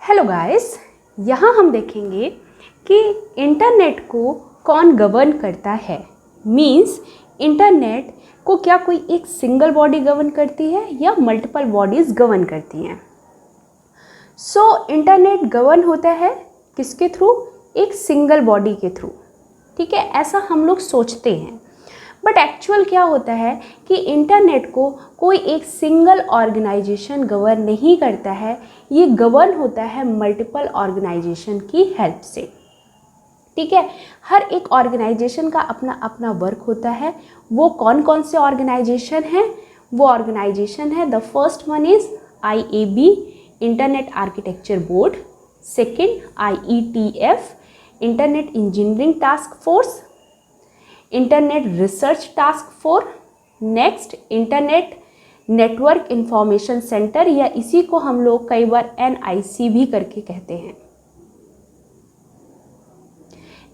Hello guys, यहाँ हम देखेंगे कि इंटरनेट को कौन गवर्न करता है। मीन्स इंटरनेट को क्या कोई एक सिंगल बॉडी गवर्न करती है या मल्टीपल बॉडीज़ गवर्न करती हैं। इंटरनेट गवर्न होता है किसके थ्रू? एक सिंगल बॉडी के थ्रू। ठीक है, ऐसा हम लोग सोचते हैं, बट एक्चुअल क्या होता है कि इंटरनेट को कोई एक सिंगल ऑर्गेनाइजेशन गवर्न नहीं करता है, ये गवर्न होता है मल्टीपल ऑर्गेनाइजेशन की हेल्प से। ठीक है, हर एक ऑर्गेनाइजेशन का अपना अपना वर्क होता है। वो कौन कौन से ऑर्गेनाइजेशन हैं? वो ऑर्गेनाइजेशन है, the first one is IAB, internet architecture board. Second IETF, internet engineering task force, internet research task force. Next internet network information centre, या इसी को हम लोग कई बार NIC भी करके कहते हैं।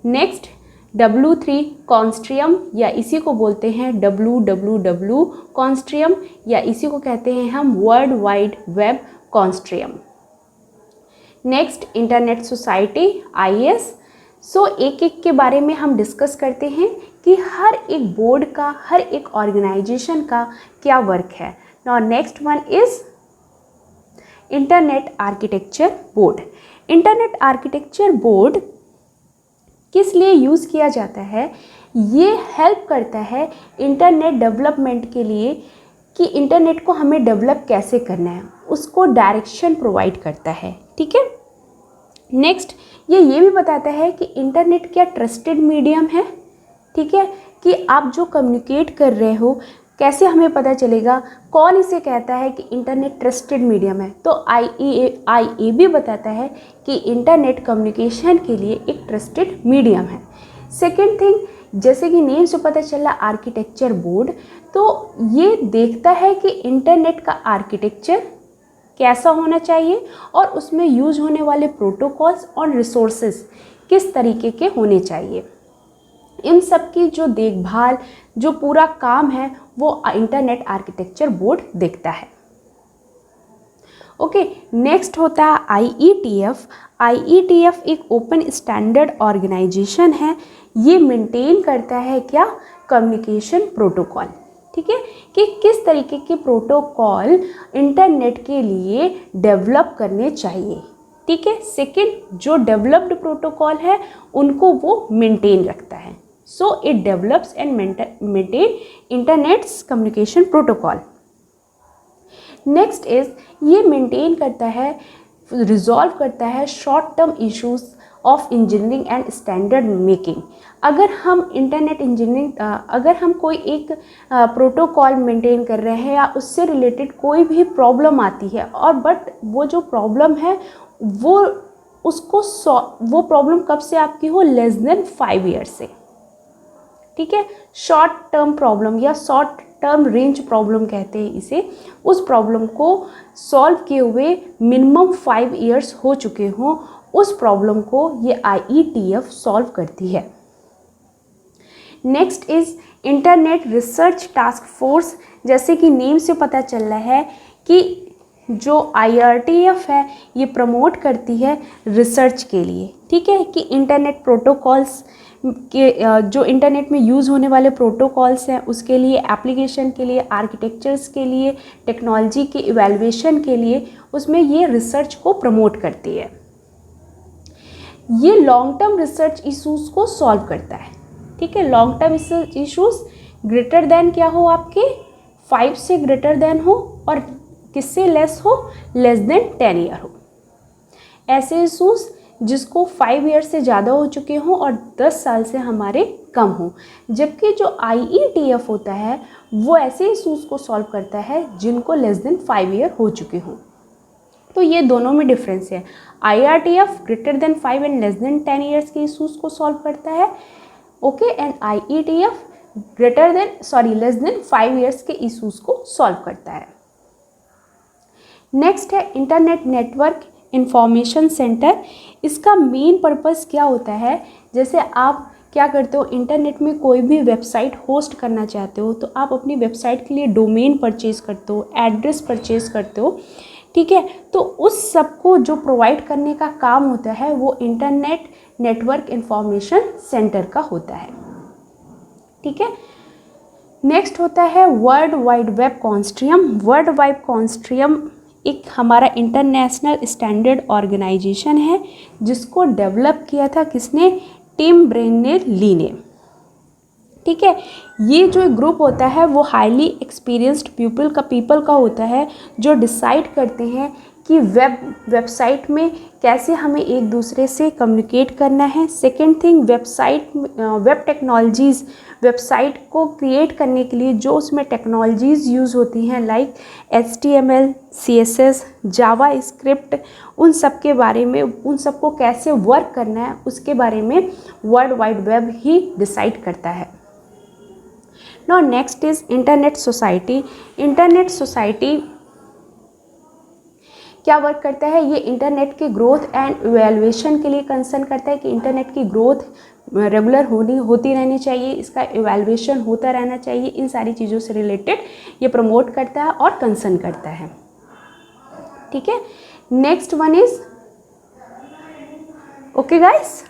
नेक्स्ट W3 कॉन्स्ट्रियम, या इसी को बोलते हैं WWW कॉन्स्ट्रियम, या इसी को कहते हैं हम world wide web consortium. Next internet society IS। एक एक के बारे में हम डिस्कस करते हैं कि हर एक बोर्ड का, हर एक ऑर्गेनाइजेशन का क्या वर्क है। Now next one is internet architecture board. Internet architecture board किस लिए यूज़ किया जाता है? ये हेल्प करता है इंटरनेट डेवलपमेंट के लिए कि इंटरनेट को हमें डेवलप कैसे करना है, उसको डायरेक्शन प्रोवाइड करता है। ठीक है, नेक्स्ट ये भी बताता है कि इंटरनेट क्या ट्रस्टेड मीडियम है। ठीक है, कि आप जो कम्युनिकेट कर रहे हो कैसे हमें पता चलेगा, कौन इसे कहता है कि इंटरनेट ट्रस्टेड मीडियम है? तो IAB बताता है कि इंटरनेट कम्युनिकेशन के लिए एक ट्रस्टेड मीडियम है। सेकेंड थिंग, जैसे कि नेम से पता चला आर्किटेक्चर बोर्ड, तो ये देखता है कि इंटरनेट का आर्किटेक्चर कैसा होना चाहिए और उसमें यूज होने वाले प्रोटोकॉल्स और रिसोर्सेज किस तरीके के होने चाहिए। इन सब की जो देखभाल, जो पूरा काम है, वो इंटरनेट आर्किटेक्चर बोर्ड देखता है। ओके, नेक्स्ट होता है IETF। IETF एक ओपन स्टैंडर्ड ऑर्गेनाइजेशन है। ये मेंटेन करता है क्या? Communication protocol. ठीक है, कि किस तरीके के प्रोटोकॉल इंटरनेट के लिए डेवलप करने चाहिए। ठीक है, सेकेंड जो डेवलप्ड प्रोटोकॉल है उनको वो मेंटेन रखता है। So it develops and maintain internets communication protocol. Next is ये मेंटेन करता है, रिजॉल्व करता है short term issues of engineering and standard making. अगर हम इंटरनेट इंजीनियरिंग, अगर हम कोई एक प्रोटोकॉल मेंटेन कर रहे हैं या उससे रिलेटेड कोई भी प्रॉब्लम आती है, और बट वो जो प्रॉब्लम है वो प्रॉब्लम कब से आपकी हो? लेस देन 5 ईयर से। ठीक है, शॉर्ट टर्म प्रॉब्लम या शॉर्ट टर्म रेंज प्रॉब्लम कहते हैं इसे। उस प्रॉब्लम को सॉल्व किए हुए मिनिमम 5 ईयर्स हो चुके हों, उस प्रॉब्लम को ये IETF सॉल्व करती है। Next is internet research task force. जैसे कि नेम से पता चल रहा है कि जो IRTF है ये प्रमोट करती है रिसर्च के लिए। ठीक है, कि इंटरनेट प्रोटोकॉल्स के, जो इंटरनेट में यूज़ होने वाले प्रोटोकॉल्स हैं उसके लिए, एप्लीकेशन के लिए, आर्किटेक्चर्स के लिए, टेक्नोलॉजी के इवैल्यूएशन के लिए, उसमें ये रिसर्च को प्रमोट करती है। ये लॉन्ग टर्म रिसर्च इश्यूज़ को सॉल्व करता है। ठीक है, long term research issues greater than क्या हो आपके? 5 से ग्रेटर देन हो, और किससे लेस हो? लेस देन 10 ईयर हो। ऐसे इश्यूज़ जिसको 5 ईयर से ज़्यादा हो चुके हों और 10 साल से हमारे कम हों। जबकि जो IETF होता है वो ऐसे इश्यूज़ को सॉल्व करता है जिनको लेस देन 5 ईयर हो चुके हों। तो ये दोनों में डिफरेंस है। IRTF greater than 5 and less than 10 years के इश्यूज़ को सॉल्व करता है। Okay, and IETF less than 5 years के इश्यूज़ को सॉल्व करता है। नेक्स्ट है इंटरनेट नेटवर्क इंफॉर्मेशन सेंटर। इसका मेन पर्पस क्या होता है? जैसे आप क्या करते हो, इंटरनेट में कोई भी वेबसाइट होस्ट करना चाहते हो तो आप अपनी वेबसाइट के लिए डोमेन परचेज़ करते हो, एड्रेस परचेज़ करते हो। ठीक है। तो उस सबको जो प्रोवाइड करने का काम होता है वो इंटरनेट नेटवर्क इंफॉर्मेशन सेंटर का होता है, ठीक है। नेक्स्ट होता है world wide web consortium. World wide consortium एक हमारा इंटरनेशनल स्टैंडर्ड ऑर्गेनाइजेशन है जिसको डेवलप किया था किसने, टिम बर्नर्स-ली ने, ठीक है। ये जो ग्रुप होता है वो हाईली एक्सपीरियंस्ड पीपल का होता है जो डिसाइड करते हैं कि वेबसाइट में कैसे हमें एक दूसरे से कम्युनिकेट करना है। Second thing, web technologies, website को क्रिएट करने के लिए जो उसमें टेक्नोलॉजीज़ यूज़ होती हैं लाइक HTML, CSS, जावा स्क्रिप्ट, उन सब के बारे में, उन सबको कैसे वर्क करना है उसके बारे में वर्ल्ड वाइड वेब ही डिसाइड करता है। Now next is internet society. Internet society क्या वर्क करता है, ये इंटरनेट के ग्रोथ एंड इवैल्यूएशन के लिए कंसर्न करता है कि इंटरनेट की ग्रोथ रेगुलर होती रहनी चाहिए, इसका इवैल्यूएशन होता रहना चाहिए, इन सारी चीज़ों से रिलेटेड ये प्रमोट करता है और कंसर्न करता है, ठीक है। Next one is, okay guys.